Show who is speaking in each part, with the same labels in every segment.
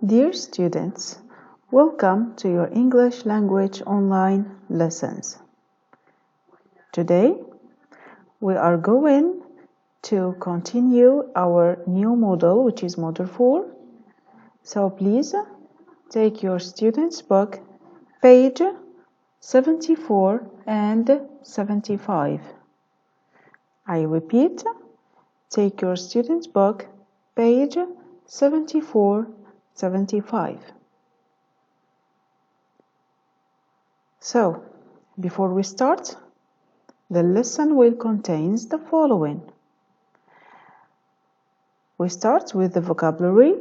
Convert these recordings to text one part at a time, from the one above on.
Speaker 1: Dear students, welcome to your English language online lessons. Today, we are going to continue our new model, which is Model 4. So please take your student's book, page 74 and 75. I repeat, take your student's book, page 74, 75. So, before we start, the lesson will contain the following. We start with the vocabulary.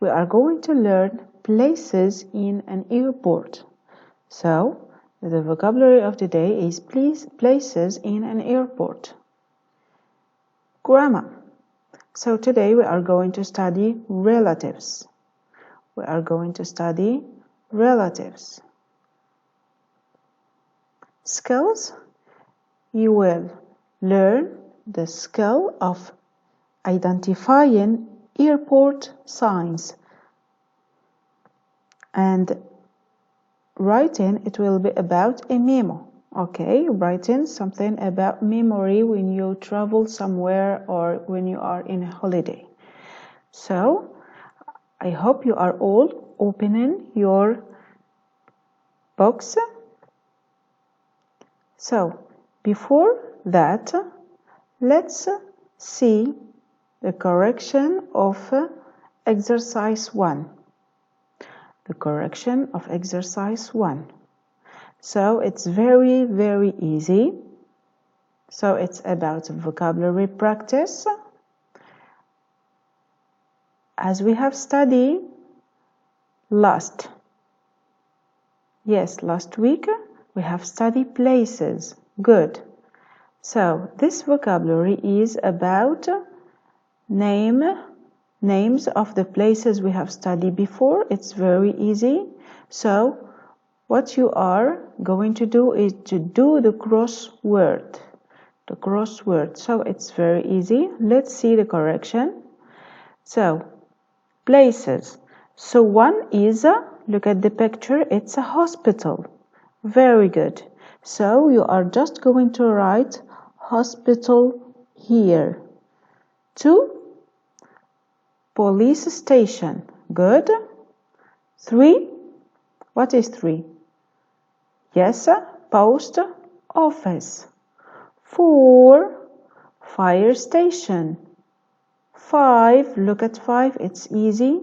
Speaker 1: We are going to learn places in an airport. So, the vocabulary of the day is places in an airport. Grammar. So today we are going to study relatives. We are going to study relatives. Skills. You will learn the skill of identifying airport signs. And writing, it will be about a memo. Okay, writing something about memory when you travel somewhere or when you are in a holiday. So, I hope you are all opening your books. So, before that, let's see the correction of exercise 1. The correction of exercise 1. So it's very, very easy. So it's about vocabulary practice. As we have studied last week, we have studied places. Good. So this vocabulary is about names of the places we have studied before. It's very easy. So what you are going to do is to do the crossword. The crossword. So it's very easy. Let's see the correction. So, places. So one is, look at the picture, it's a hospital. Very good. So you are just going to write hospital here. 2, police station. Good. 3, what is 3? Yes, post office. 4, fire station. 5, look at 5, it's easy.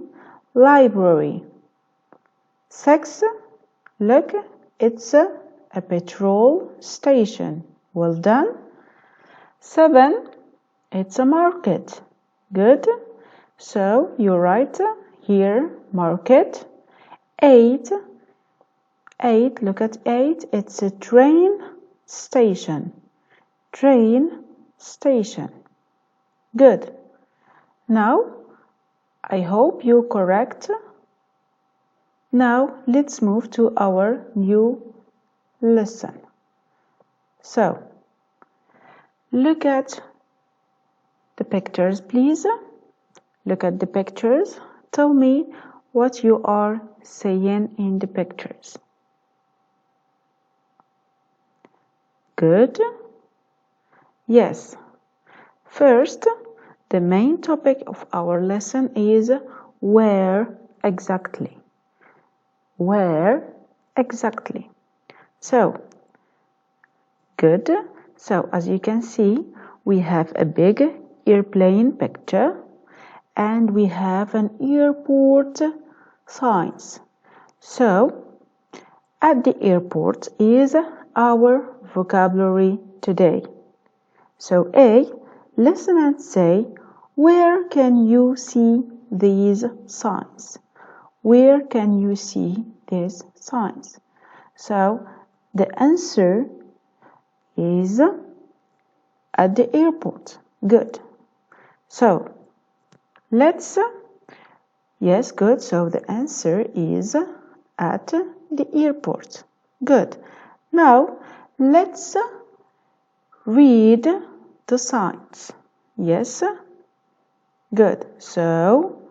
Speaker 1: Library. 6, look, it's a petrol station. Well done. 7, it's a market. Good. So you write here market. 8, look at 8, it's a train station. Train station. Good. Now, I hope you correct. Now, let's move to our new lesson. So, look at the pictures, please. Look at the pictures. Tell me what you are saying in the pictures. Good. Yes. First, the main topic of our lesson is where exactly. Where exactly. So, good. So, as you can see, we have a big airplane picture and we have an airport signs. So, at the airport is our vocabulary today. So A, listen and say, where can you see these signs? Where can you see these signs? So the answer is at the airport. Good. So let's, yes, good. So the answer is at the airport. Good. Now let's read the signs. Yes? Good. So,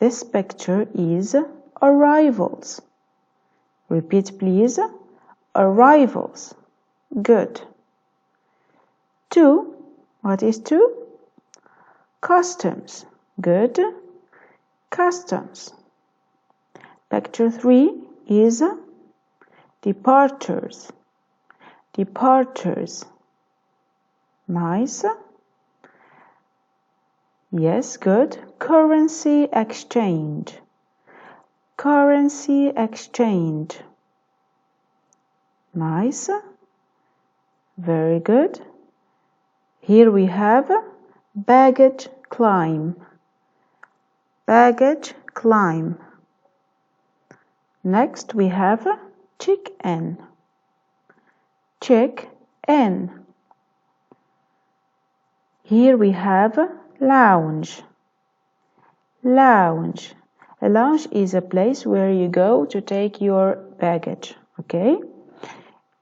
Speaker 1: This picture is arrivals. Repeat please. Arrivals. Good. 2. What is 2? Customs. Good. Customs. Picture 3 is departures. Departures. Nice. Yes, good. Currency exchange. Currency exchange. Nice. Very good. Here we have baggage climb. Baggage climb. Next we have check-in. Check-in. Here we have lounge. Lounge. A lounge is a place where you go to take your baggage. Okay?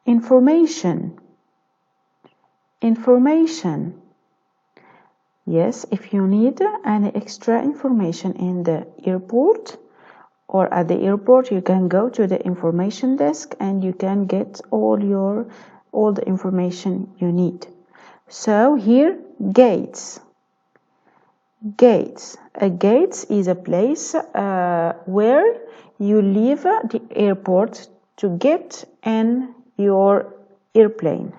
Speaker 1: Information. Information. Yes, if you need any extra information in the airport or at the airport, you can go to the information desk and you can get all the information you need. So here, gates. Gates. A gates is a place where you leave the airport to get in your airplane.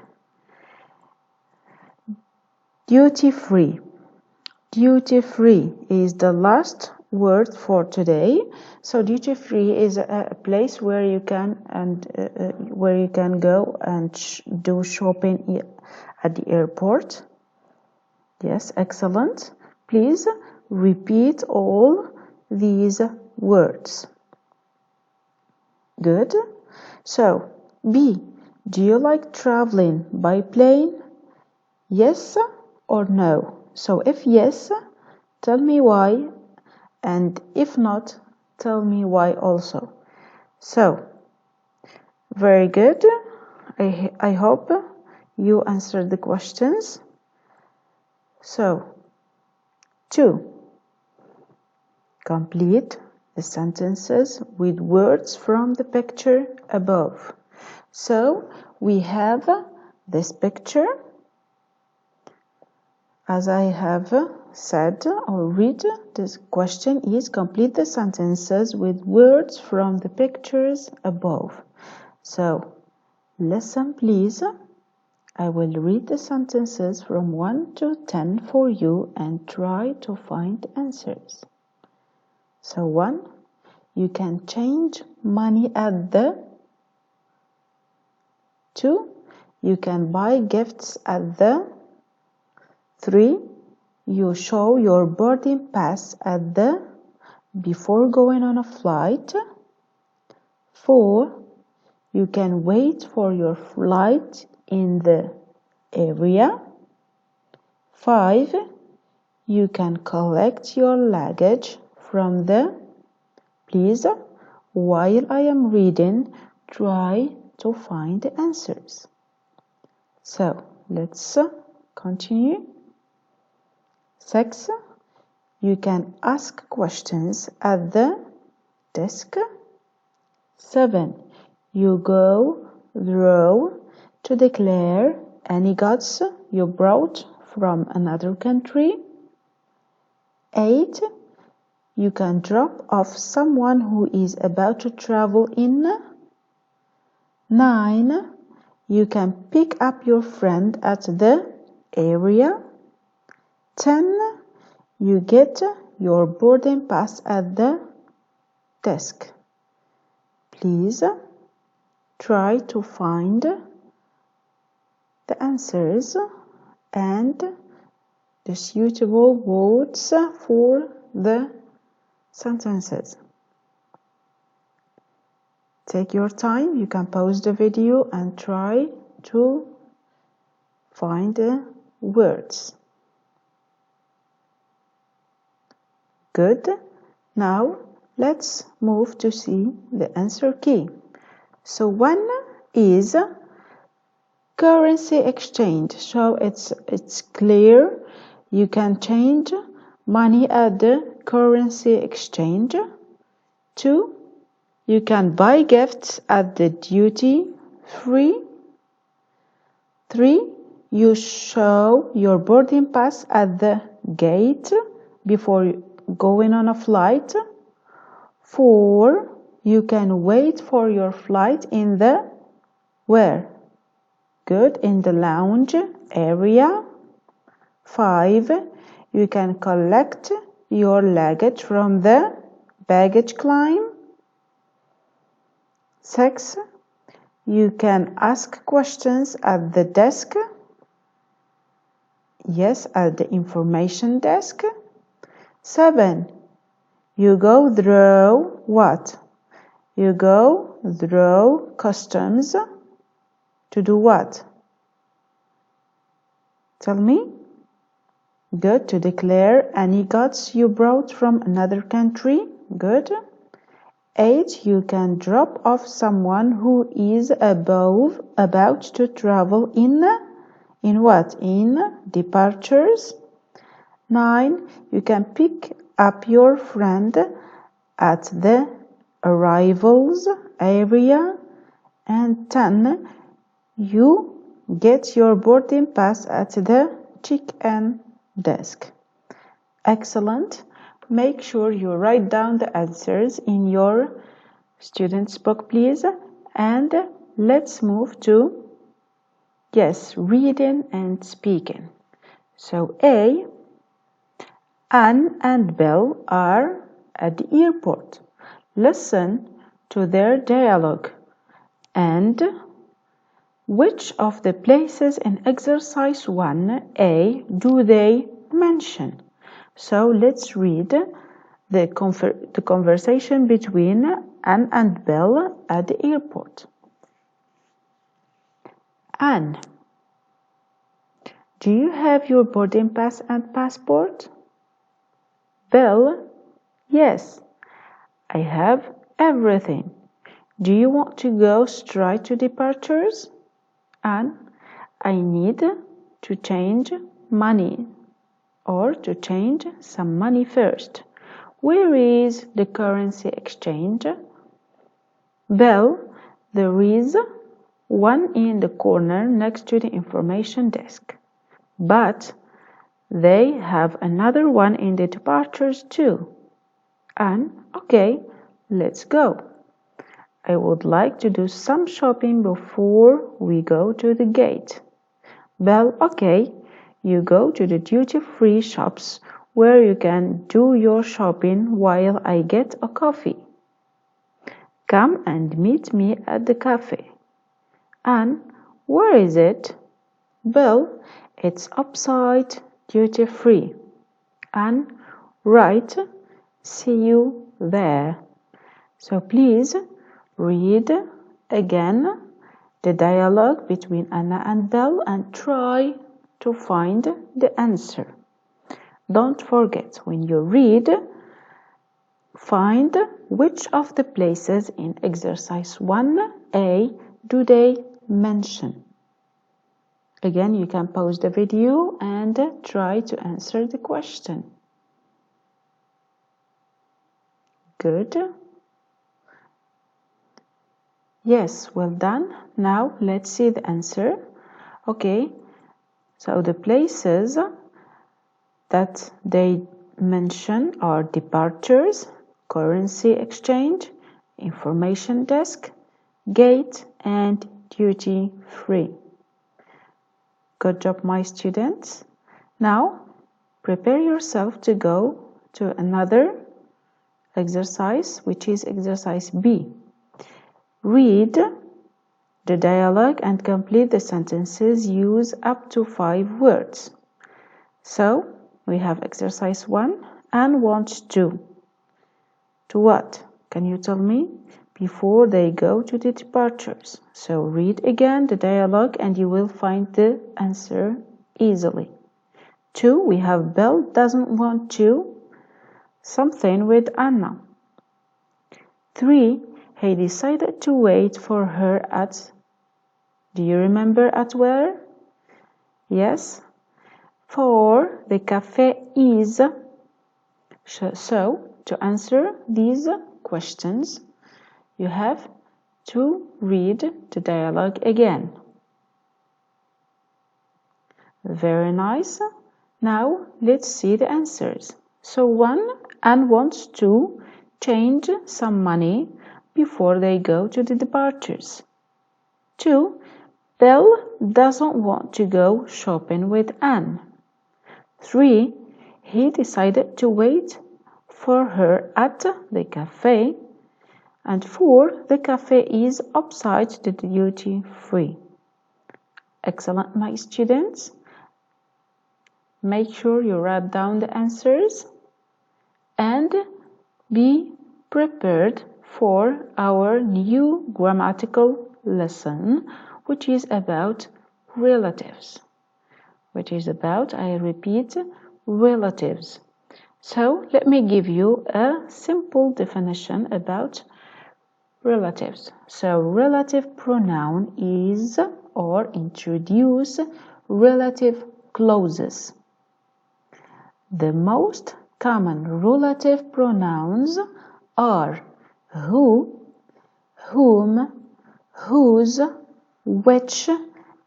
Speaker 1: Duty free. Duty free is the last word for today. So duty free is a place where you can go and do shopping at the airport. Yes, excellent. Please repeat all these words. Good. So, B. Do you like traveling by plane? Yes or no? So, if yes, tell me why, and if not, tell me why also. So, very good. I hope you answered the questions. So, 2. Complete the sentences with words from the picture above. So, we have this picture. As I have said or read, this question is complete the sentences with words from the pictures above. So, listen please. I will read the sentences from 1 to 10 for you and try to find answers. So 1. You can change money at the. 2. You can buy gifts at the. 3. You show your boarding pass at the before going on a flight. 4. You can wait for your flight in the area. 5. You can collect your luggage from the. Please, while I am reading, try to find the answers. So, let's continue. 6. You can ask questions at the desk. 7. You go through to declare any goods you brought from another country. 8. You can drop off someone who is about to travel in. 9. You can pick up your friend at the area. 10. You get your boarding pass at the desk. Please try to find the answers and the suitable words for the sentences. Take your time. You can pause the video and try to find the words. Good. Now let's move to see the answer key. So 1 is currency exchange. So it's clear. You can change money at the currency exchange. 2. You can buy gifts at the duty free. 3. You show your boarding pass at the gate before going on a flight. 4. You can wait for your flight in the where? Good, in the lounge area. 5. You can collect your luggage from the baggage claim. 6. You can ask questions at the desk. Yes, at the information desk. 7. You go through what? You go through customs to do what? Tell me. Good, to declare any goods you brought from another country. Good. 8. You can drop off someone who is about to travel in what? In departures. 9. You can pick up your friend at the arrivals area. And 10. You get your boarding pass at the check-in desk. Excellent. Make sure you write down the answers in your student's book, please. And let's move to, yes, reading and speaking. So A, Anne and Bill are at the airport. Listen to their dialogue. And which of the places in exercise 1A do they mention? So let's read the conversation between Anne and Bill at the airport. Anne, do you have your boarding pass and passport? Bill, yes, I have everything. Do you want to go straight to departures? Anne, I need to change money or to change some money first. Where is the currency exchange? Bill, there is one in the corner next to the information desk. But they have another one in the departures too. Anne, okay, let's go. I would like to do some shopping before we go to the gate. Bill, okay, you go to the duty-free shops where you can do your shopping while I get a coffee. Come and meet me at the cafe. Anne, where is it? Bill, it's upside duty-free. Anne, right, see you there. So please read again the dialogue between Anna and Bill and try to find the answer. Don't forget, when you read, find which of the places in exercise 1A do they mention. Again, you can pause the video and try to answer the question. Good. Yes, well done. Now let's see the answer. Okay, so the places that they mention are departures, currency exchange, information desk, gate, and duty free. Good job, my students. Now prepare yourself to go to another exercise, which is exercise B. Read the dialogue and complete the sentences. Use up to 5 words. So we have exercise 1 and wants to. To what? Can you tell me? Before they go to the departures. So read again the dialogue and you will find the answer easily. 2, we have Bill doesn't want to something with Anna. 3, he decided to wait for her at, do you remember at where? Yes. 4, the cafe is So, to answer these questions, you have to read the dialogue again. Very nice. Now, let's see the answers. So, 1, Anne wants to change some money before they go to the departures. 2, Bill doesn't want to go shopping with Anne. 3, he decided to wait for her at the cafe. And 4, the cafe is outside the duty free. Excellent, my students. Make sure you write down the answers and be prepared for our new grammatical lesson, which is about relatives. I repeat, relatives. So let me give you a simple definition about relatives. So relative pronoun is or introduce relative clauses. The most common relative pronouns are who, whom, whose, which,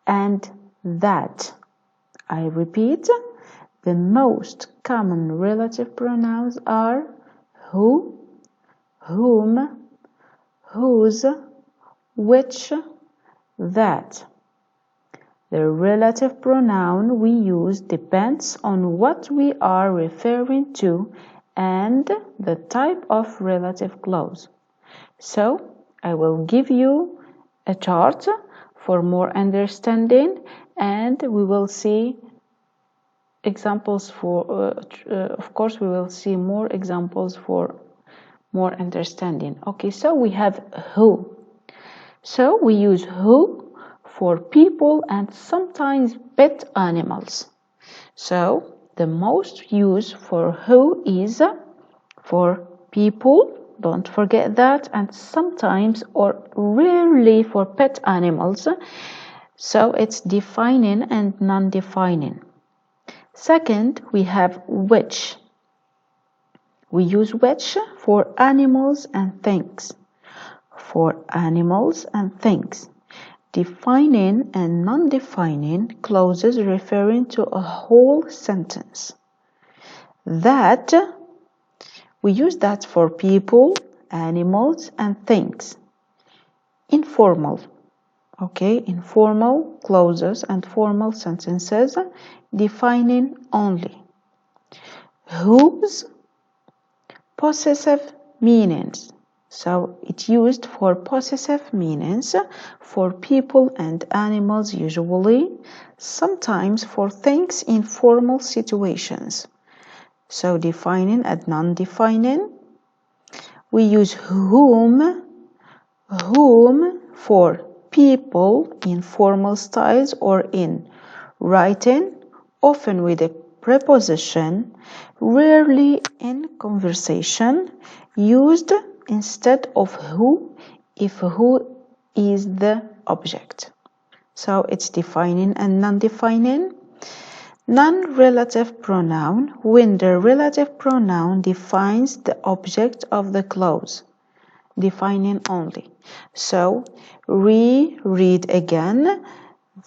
Speaker 1: and that. I repeat, the most common relative pronouns are who, whom, whose, which, that. The relative pronoun we use depends on what we are referring to and the type of relative clause. So, I will give you a chart for more understanding, and we will see examples of course, we will see more examples for more understanding. Okay, so we have who. So, we use who for people and sometimes pet animals. So, the most use for who is for people, don't forget that, and sometimes or rarely for pet animals. So, it's defining and non-defining. Second, we have which. We use which for animals and things. For animals and things. Defining and non-defining clauses referring to a whole sentence. That, we use that for people, animals, and things. Informal, okay, informal clauses and formal sentences, defining only. Whose, possessive meanings. So it's used for possessive meanings for people and animals usually, sometimes for things in formal situations. So defining and non-defining. We use whom for people in formal styles or in writing, often with a preposition, rarely in conversation, used instead of who if who is the object. So it's defining and non-defining. Non-relative pronoun when the relative pronoun defines the object of the clause. Defining only. So reread again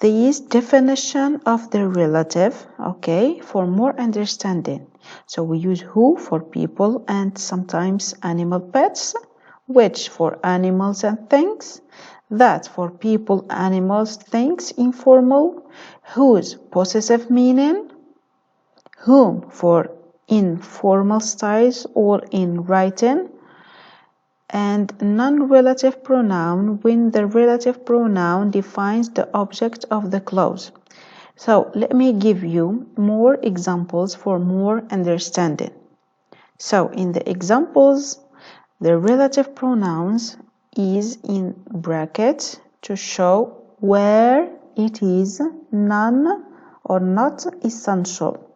Speaker 1: this definition of the relative, okay, for more understanding. So we use who for people and sometimes animal pets, which for animals and things, that for people, animals, things, informal, whose possessive meaning, whom for informal styles or in writing, and non-relative pronoun when the relative pronoun defines the object of the clause. So let me give you more examples for more understanding. So in the examples, the relative pronouns is in brackets to show where it is non or not essential.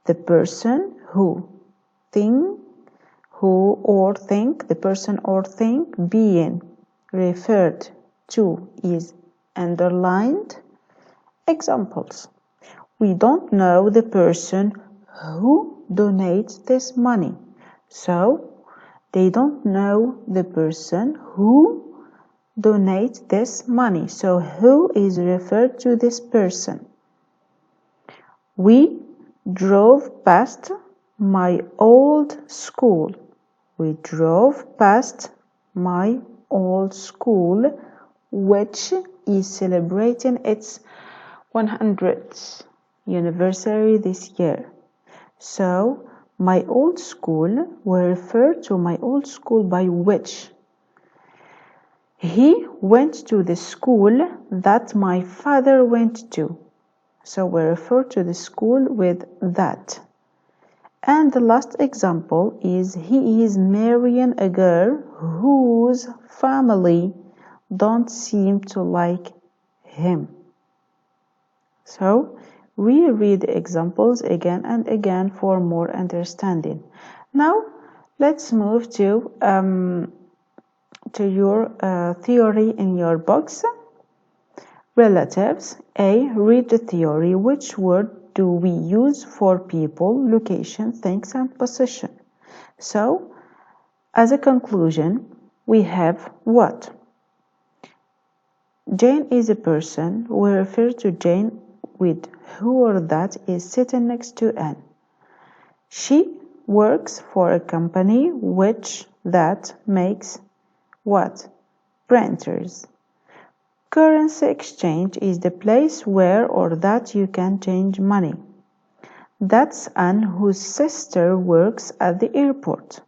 Speaker 1: The person, who, thing, who or think, the person or thing being referred to is underlined. Examples. We don't know the person who donates this money. So they don't know the person who donates this money. So who is referred to this person? We drove past my old school. We drove past my old school, which is celebrating its 100th anniversary this year. So my old school, we refer to my old school by which? He went to the school that my father went to. So we refer to the school with that. And the last example is he is marrying a girl whose family don't seem to like him. So we read the examples again and again for more understanding. Now let's move to your theory in your books. Relatives. A. Read the theory. Which word do we use for people, location, things, and possession? So, as a conclusion, we have what? Jane is a person. We refer to Jane with who or that is sitting next to Anne. She works for a company which that makes what? Printers. Currency exchange is the place where or that you can change money. That's Anne whose sister works at the airport.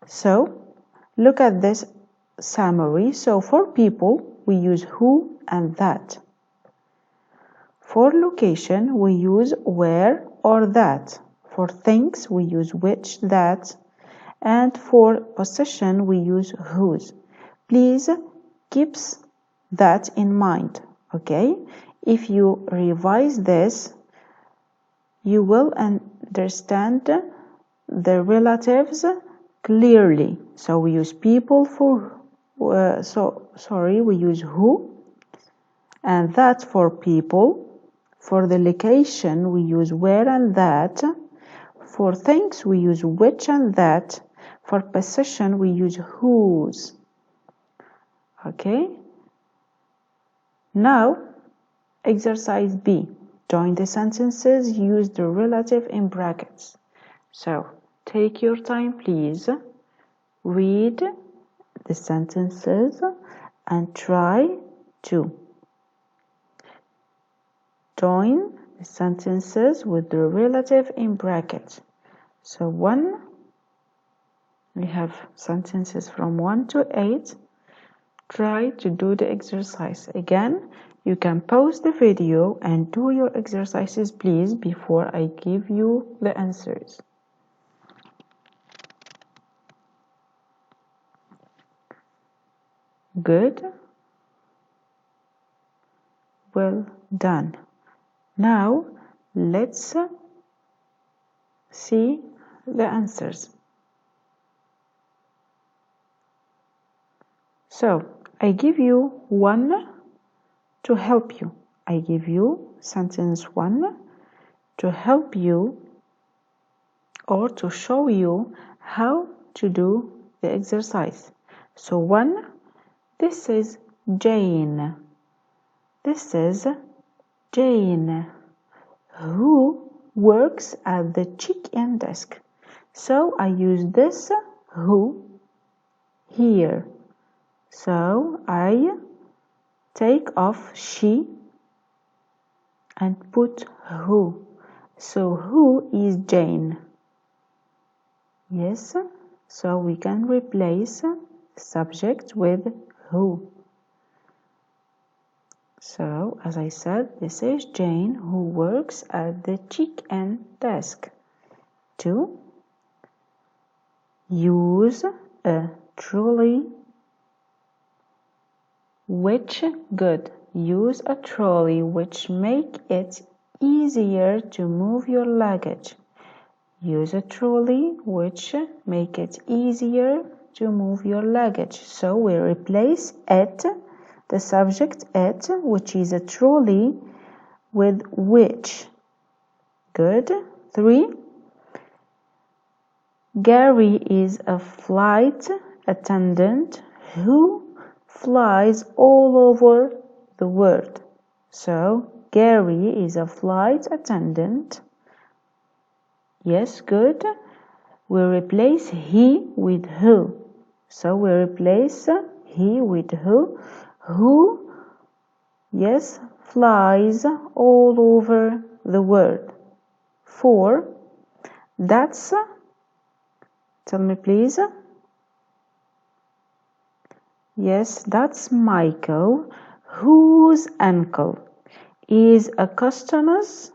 Speaker 1: So, look at this summary. So, for people, we use who and that. For location, we use where or that. For things, we use which, that. And for possession, we use whose. Please keep that in mind, okay? If you revise this, you will understand the relatives clearly. So we use people for we use who and that for people. For the location we use where and that. For things we use which and that. For possession we use whose. Okay? Now, exercise B. Join the sentences, use the relative in brackets. So, take your time, please. Read the sentences and try to join the sentences with the relative in brackets. So, we have sentences from 1 to 8. Try to do the exercise. Again, you can pause the video and do your exercises, please, before I give you the answers. Good. Well done. Now, let's see the answers. So, I give you one to help you. I give you sentence 1 to help you or to show you how to do the exercise. So 1, this is Jane. This is Jane who works at the check-in desk. So I use this who here. So I take off she and put who. So who is Jane? Yes, so we can replace subject with who. So, as I said, this is Jane who works at the check-in desk. 2. Use a trolley. Which good? Use a trolley which make it easier to move your luggage. Use a trolley which make it easier to move your luggage. So we replace it, the subject it, which is a trolley, with which. Good. 3. Gary is a flight attendant who flies all over the world. So, Gary is a flight attendant. Yes, good. We replace he with who. So, we replace he with who. Who, yes, flies all over the world. 4. That's, tell me please. Yes, that's Michael, whose uncle is a customs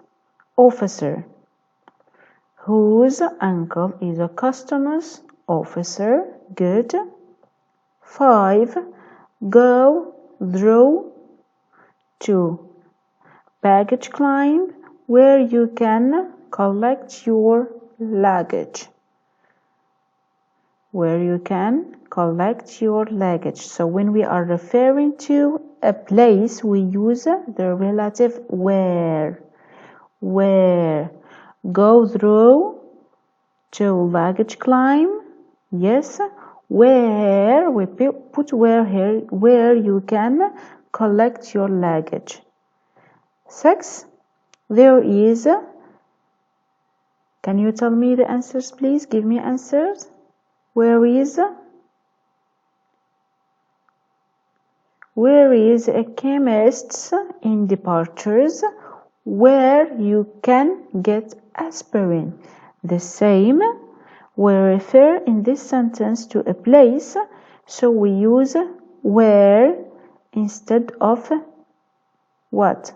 Speaker 1: officer. Whose uncle is a customs officer. Good. 5. Go through to baggage claim where you can collect your luggage. Where you can collect your luggage. So when we are referring to a place, we use the relative where. Where. Go through to luggage claim. Yes. Where. We put where here. Where you can collect your luggage. 6. There is. Can you tell me the answers, please? Give me answers. Where is a chemist in departures where you can get aspirin? The same. We refer in this sentence to a place, so we use where instead of what?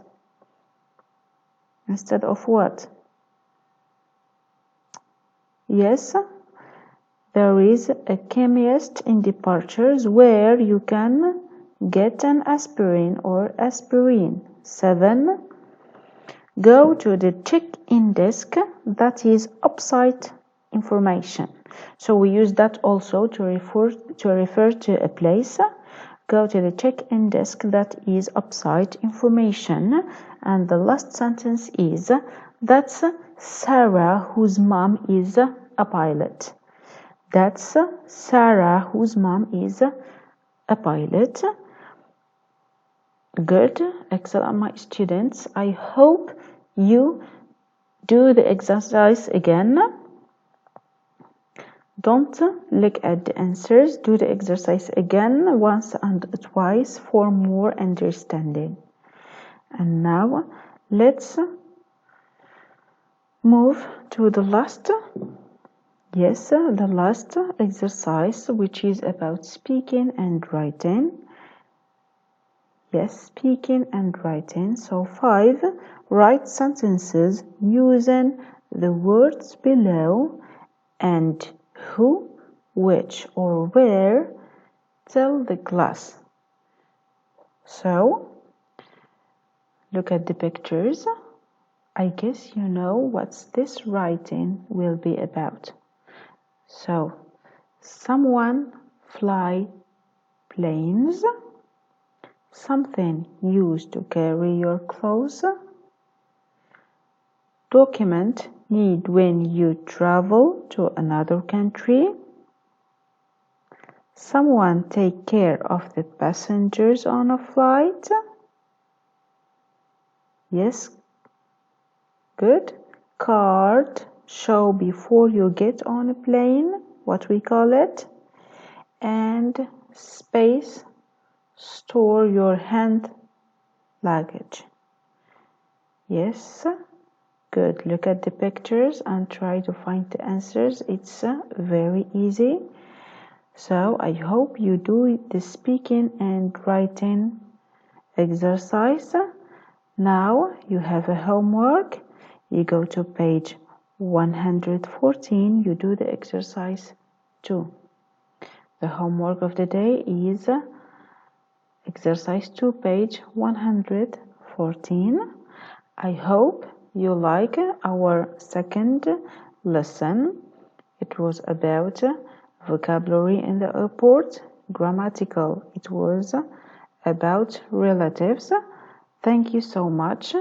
Speaker 1: Instead of what? Yes. There is a chemist in departures where you can get an aspirin or aspirin. 7. Go to the check-in desk, that is upside information. So we use that also to refer to a place. Go to the check-in desk, that is upside information. And the last sentence is, that's Sarah whose mom is a pilot. That's Sarah whose mom is a pilot. Good. Excellent, my students. I hope you do the exercise again. Don't look at the answers. Do the exercise again once and twice for more understanding. And now let's move to the last exercise, which is about speaking and writing. Yes, speaking and writing. So 5, write sentences using the words below and who, which, or where. Tell the class. So, look at the pictures. I guess you know what this writing will be about. So, someone fly planes, something used to carry your clothes, document need when you travel to another country, someone take care of the passengers on a flight. Yes, good. Card, show before you get on a plane, what we call it. And space, store your hand luggage. Yes, good. Look at the pictures and try to find the answers. It's very easy. So I hope you do the speaking and writing exercise. Now you have a homework. You go to page 114. You do the exercise 2. The homework of the day is exercise 2, page 114. I hope you like our second lesson. It was about vocabulary in the airport. Grammatical, it was about relatives. Thank you so much.